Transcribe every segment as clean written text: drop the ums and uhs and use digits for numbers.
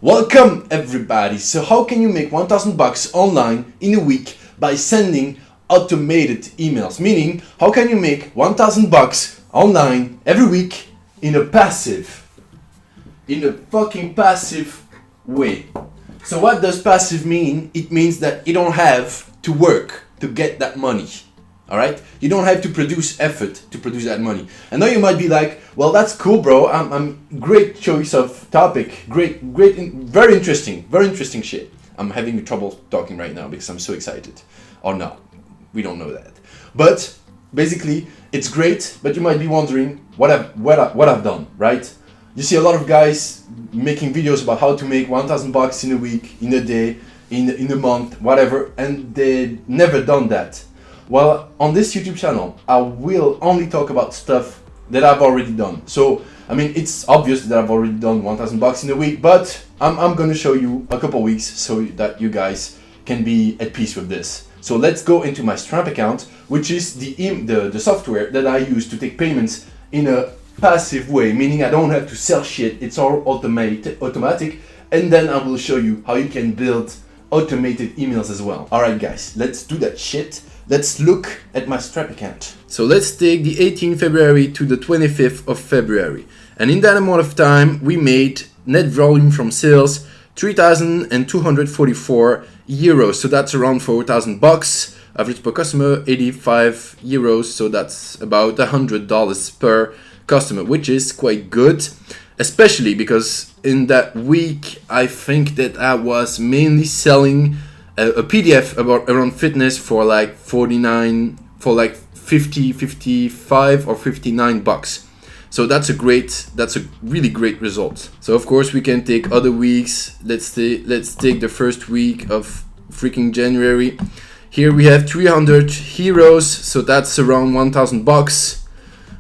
Welcome everybody. So how can you make 1000 bucks online in a week by sending automated emails? Meaning, how can you make 1000 bucks online every week in a fucking passive way? So what does passive mean? It means that you don't have to work to get that money. Alright? You don't have to produce effort to produce that money. And now you might be like, well, that's cool, bro. I'm great choice of topic. Very interesting shit. I'm having trouble talking right now because I'm so excited. Or no, we don't know that. But basically, it's great, but you might be wondering what I've done, right? You see a lot of guys making videos about how to make 1000 bucks in a week, in a day, in a month, whatever, and they never done that. Well, on this YouTube channel, I will only talk about stuff that I've already done. So, I mean, it's obvious that I've already done 1000 bucks in a week, but I'm gonna show you a couple weeks so that you guys can be at peace with this. So let's go into my Stripe account, which is the software that I use to take payments in a passive way, meaning I don't have to sell shit, it's all automatic, and then I will show you how you can build automated emails as well. Alright guys, let's do that shit. Let's look at my Stripe account. So let's take the 18th February to the 25th of February. And in that amount of time, we made net volume from sales 3,244 euros. So that's around 4,000 bucks. Average per customer 85 euros. So that's about $100 per customer, which is quite good. Especially because in that week, I think that I was mainly selling a PDF around fitness for like 50, 55 or 59 bucks. So that's a really great result. So of course we can take other weeks. Let's take the first week of freaking January. Here we have 300 euros. So that's around 1000 bucks,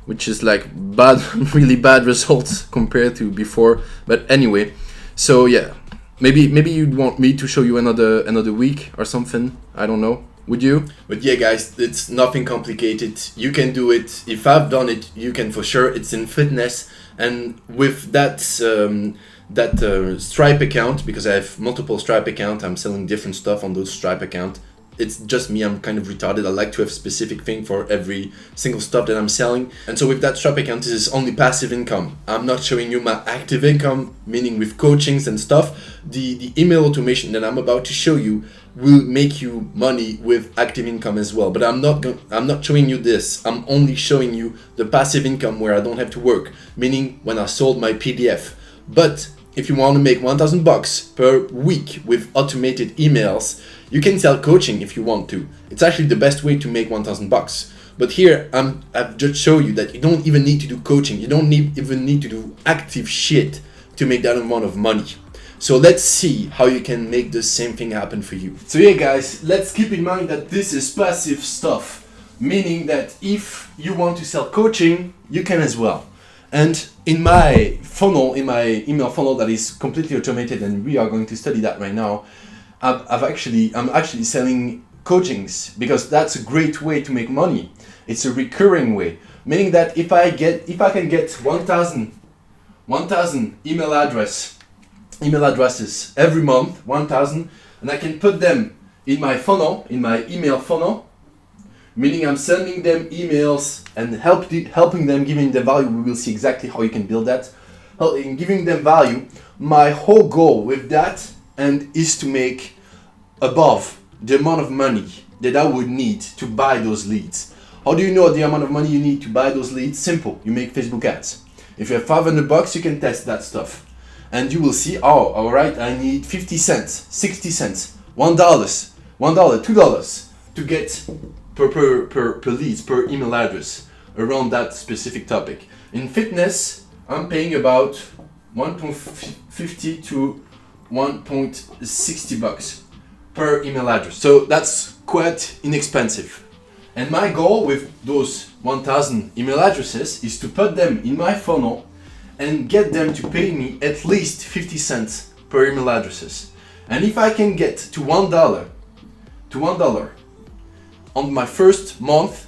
which is like really bad results compared to before. But anyway, so yeah. Maybe you'd want me to show you another week or something. I don't know. Would you? But yeah, guys, it's nothing complicated. You can do it. If I've done it, you can for sure. It's in fitness, and with that Stripe account, because I have multiple Stripe accounts, I'm selling different stuff on those Stripe accounts. It's just me, I'm kind of retarded. I like to have specific thing for every single stuff that I'm selling. And so with that Stripe account, this is only passive income. I'm not showing you my active income, meaning with coachings and stuff. The email automation that I'm about to show you will make you money with active income as well. But I'm not showing you this. I'm only showing you the passive income where I don't have to work, meaning when I sold my PDF. But if you want to make 1000 bucks per week with automated emails, you can sell coaching if you want to. It's actually the best way to make 1000 bucks. But here, I've just shown you that you don't even need to do coaching. You don't even need to do active shit to make that amount of money. So let's see how you can make the same thing happen for you. So yeah guys, let's keep in mind that this is passive stuff. Meaning that if you want to sell coaching, you can as well. And in my funnel, in my email funnel that is completely automated, and we are going to study that right now, I'm actually selling coachings because that's a great way to make money. It's a recurring way, meaning that if I can get 1000 email addresses every month, 1000, and I can put them in my funnel, in my email funnel, meaning I'm sending them emails and helping them, giving them value. We will see exactly how you can build that. In giving them value, my whole goal with that is to make above the amount of money that I would need to buy those leads. How do you know the amount of money you need to buy those leads? Simple, you make Facebook ads. If you have 500 bucks, you can test that stuff. And you will see, oh, all right, I need 50 cents, 60 cents, $1, $2 to get per leads, per email address around that specific topic. In fitness, I'm paying about 1.50 to 1.60 bucks per email address. So that's quite inexpensive. And my goal with those 1000 email addresses is to put them in my funnel and get them to pay me at least 50 cents per email addresses. And if I can get to $1 on my first month,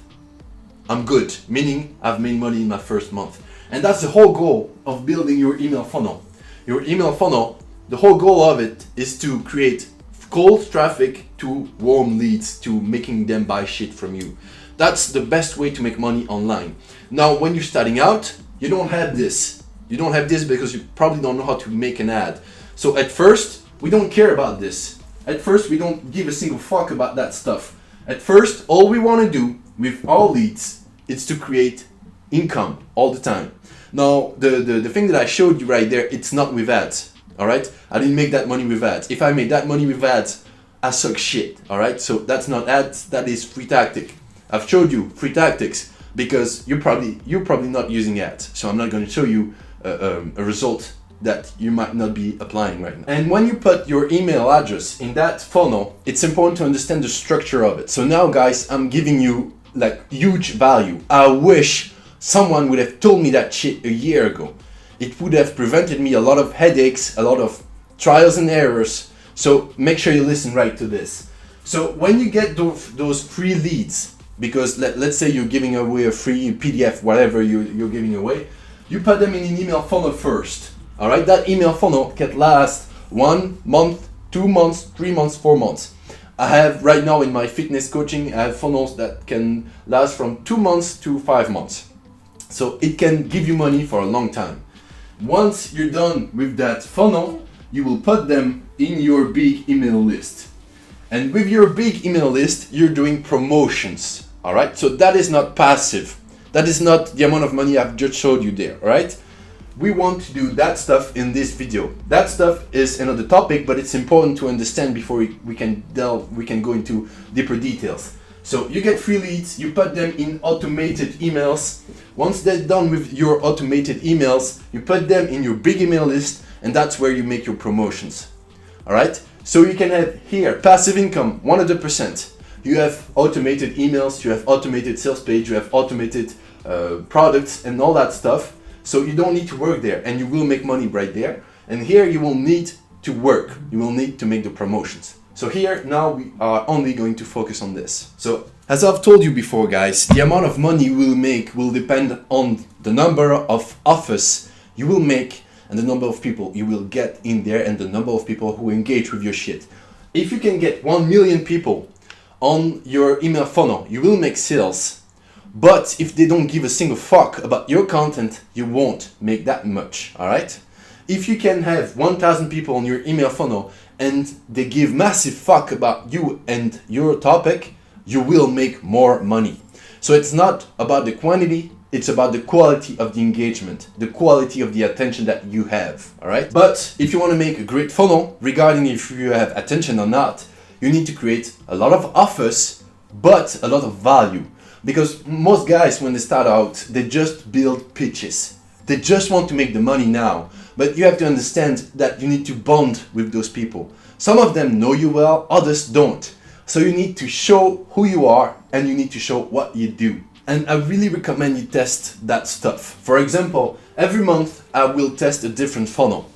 I'm good, meaning I've made money in my first month. And that's the whole goal of building your email funnel. Your email funnel The whole goal of it is to create cold traffic to warm leads, to making them buy shit from you. That's the best way to make money online. Now, when you're starting out, you don't have this. You don't have this because you probably don't know how to make an ad. So at first, we don't care about this. At first, we don't give a single fuck about that stuff. At first, all we want to do with our leads is to create income all the time. Now, the thing that I showed you right there, it's not with ads. All right, I didn't make that money with ads. If I made that money with ads, I suck shit. All right, so that's not ads. That is free tactic. I've showed you free tactics because you're probably not using ads. So I'm not going to show you a result that you might not be applying right now. And when you put your email address in that funnel, it's important to understand the structure of it. So now, guys, I'm giving you like huge value. I wish someone would have told me that shit a year ago. It would have prevented me a lot of headaches, a lot of trials and errors. So make sure you listen right to this. So when you get those free leads, because let's say you're giving away a free PDF, whatever you're giving away, you put them in an email funnel first. All right, that email funnel can last 1 month, 2 months, 3 months, 4 months. I have right now in my fitness coaching, I have funnels that can last from 2 months to 5 months. So it can give you money for a long time. Once you're done with that funnel, you will put them in your big email list. And with your big email list, you're doing promotions. All right, so that is not passive. That is not the amount of money I've just showed you there. All right, we want to do that stuff in this video. That stuff is another topic, but it's important to understand before we can go into deeper details. So you get free leads, you put them in automated emails. Once they're done with your automated emails, you put them in your big email list, and that's where you make your promotions. All right, so you can have here passive income 100%. You have automated emails, you have automated sales page, you have automated products and all that stuff. So you don't need to work there, and you will make money right there. And here you will need to work. You will need to make the promotions. So here now we are only going to focus on this. So as I've told you before, guys, the amount of money you will make will depend on the number of offers you will make and the number of people you will get in there and the number of people who engage with your shit. If you can get 1 million people on your email funnel, you will make sales. But if they don't give a single fuck about your content, you won't make that much, all right? If you can have 1,000 people on your email funnel and they give massive fuck about you and your topic, you will make more money. So it's not about the quantity, it's about the quality of the engagement, the quality of the attention that you have, all right? But if you want to make a great funnel, regarding if you have attention or not, you need to create a lot of offers, but a lot of value. Because most guys, when they start out, they just build pitches. They just want to make the money now. But you have to understand that you need to bond with those people. Some of them know you well, others don't. So you need to show who you are and you need to show what you do. And I really recommend you test that stuff. For example, every month I will test a different funnel.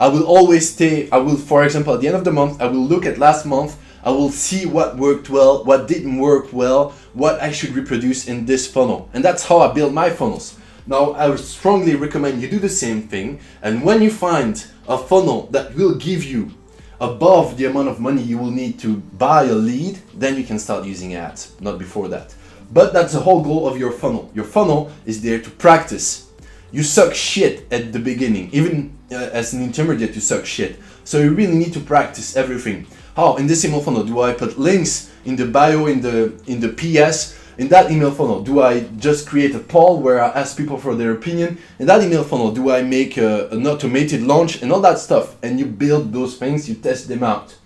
I will always for example, at the end of the month, I will look at last month. I will see what worked well, what didn't work well, what I should reproduce in this funnel. And that's how I build my funnels. Now, I would strongly recommend you do the same thing. And when you find a funnel that will give you above the amount of money you will need to buy a lead, then you can start using ads, not before that. But that's the whole goal of your funnel. Your funnel is there to practice. You suck shit at the beginning, even as an intermediate you suck shit. So you really need to practice everything. How in this email funnel do I put links in the bio, in the PS? In that email funnel, do I just create a poll where I ask people for their opinion? In that email funnel, do I make an automated launch and all that stuff? And you build those things, you test them out.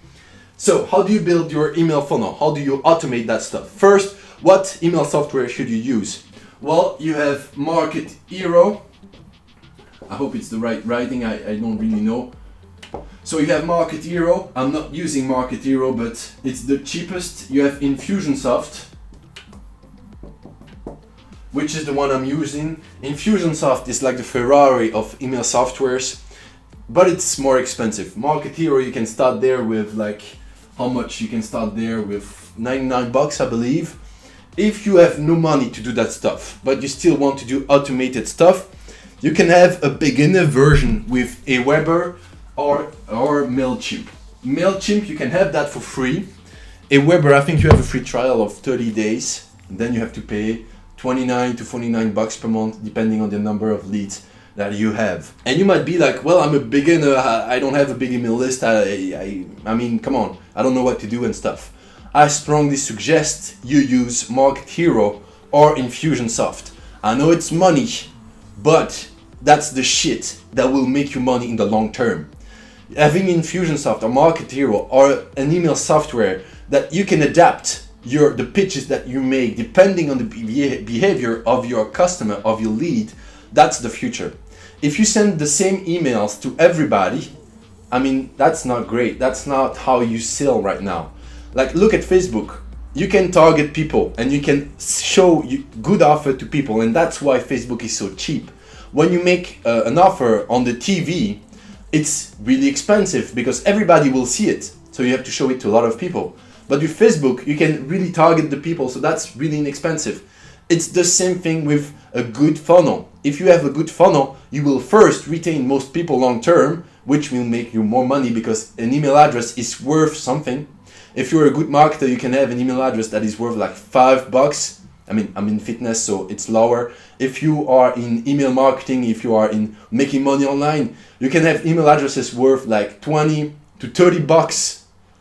So how do you build your email funnel? How do you automate that stuff? First, what email software should you use? Well, you have Market Hero. I hope it's the right writing, I don't really know. So you have Market Hero. I'm not using Market Hero, but it's the cheapest. You have Infusionsoft, which is the one I'm using. Infusionsoft is like the Ferrari of email softwares, but it's more expensive. Market Hero, you can start there with like, how much you can start there with? 99 bucks, I believe. If you have no money to do that stuff, but you still want to do automated stuff, you can have a beginner version with Aweber. or MailChimp. MailChimp, you can have that for free. Aweber, I think you have a free trial of 30 days. And then you have to pay 29 to 49 bucks per month, depending on the number of leads that you have. And you might be like, well, I'm a beginner, I don't have a big email list, I mean, come on, I don't know what to do and stuff. I strongly suggest you use Market Hero or Infusionsoft. I know it's money, but that's the shit that will make you money in the long term. Having Infusionsoft or Market Hero or an email software that you can adapt the pitches that you make depending on the behavior of your customer, of your lead, that's the future. If you send the same emails to everybody, I mean, that's not great. That's not how you sell right now. Like, look at Facebook. You can target people and you can show good offer to people, and that's why Facebook is so cheap. When you make an offer on the TV, it's really expensive because everybody will see it. So you have to show it to a lot of people. But with Facebook, you can really target the people, so that's really inexpensive. It's the same thing with a good funnel. If you have a good funnel, you will first retain most people long term, which will make you more money because an email address is worth something. If you're a good marketer, you can have an email address that is worth like $5. I mean, I'm in fitness, so it's lower. If you are in email marketing, if you are in making money online, you can have email addresses worth like 20 to 30 bucks.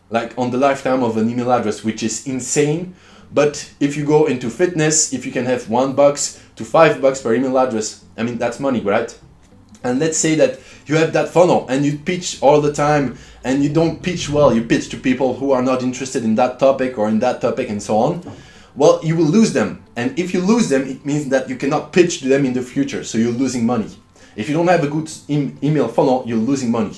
Like on the lifetime of an email address, which is insane. But if you go into fitness, if you can have $1 to $5 per email address, I mean, that's money, right? And let's say that you have that funnel and you pitch all the time and you don't pitch well, you pitch to people who are not interested in that topic or in that topic and so on. Well, you will lose them. And if you lose them, it means that you cannot pitch to them in the future. So you're losing money. If you don't have a good email funnel, you're losing money.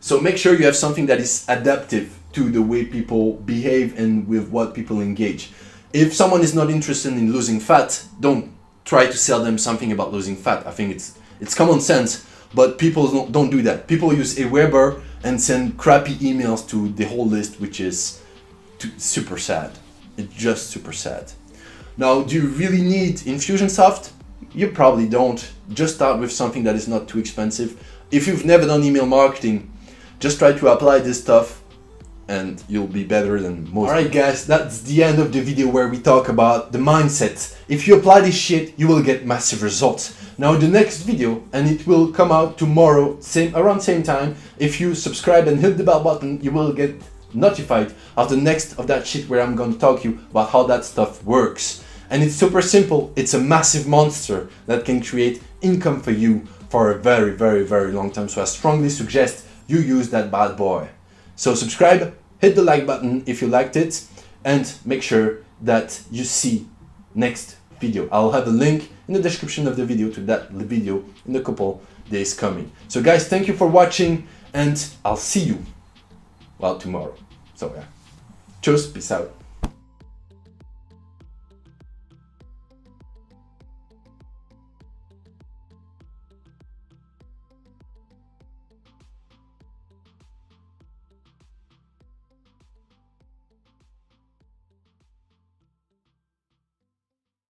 So make sure you have something that is adaptive to the way people behave and with what people engage. If someone is not interested in losing fat, don't try to sell them something about losing fat. I think it's common sense, but people don't do that. People use Aweber and send crappy emails to the whole list, which is super sad. It's just super sad. Now, do you really need Infusionsoft? You probably don't. Just start with something that is not too expensive. If you've never done email marketing, just try to apply this stuff and you'll be better than most. Alright guys, that's the end of the video where we talk about the mindset. If you apply this shit, you will get massive results. Now the next video, and it will come out tomorrow, around same time, if you subscribe and hit the bell button, you will get notified of the next of that shit where I'm going to talk to you about how that stuff works. And it's super simple. It's a massive monster that can create income for you for a very, very, very long time. So I strongly suggest you use that bad boy. So subscribe, hit the like button if you liked it, and make sure that you see next video. I'll have a link in the description of the video to that video in a couple days coming. So guys, thank you for watching, and I'll see you, well, tomorrow. So yeah, cheers, peace out.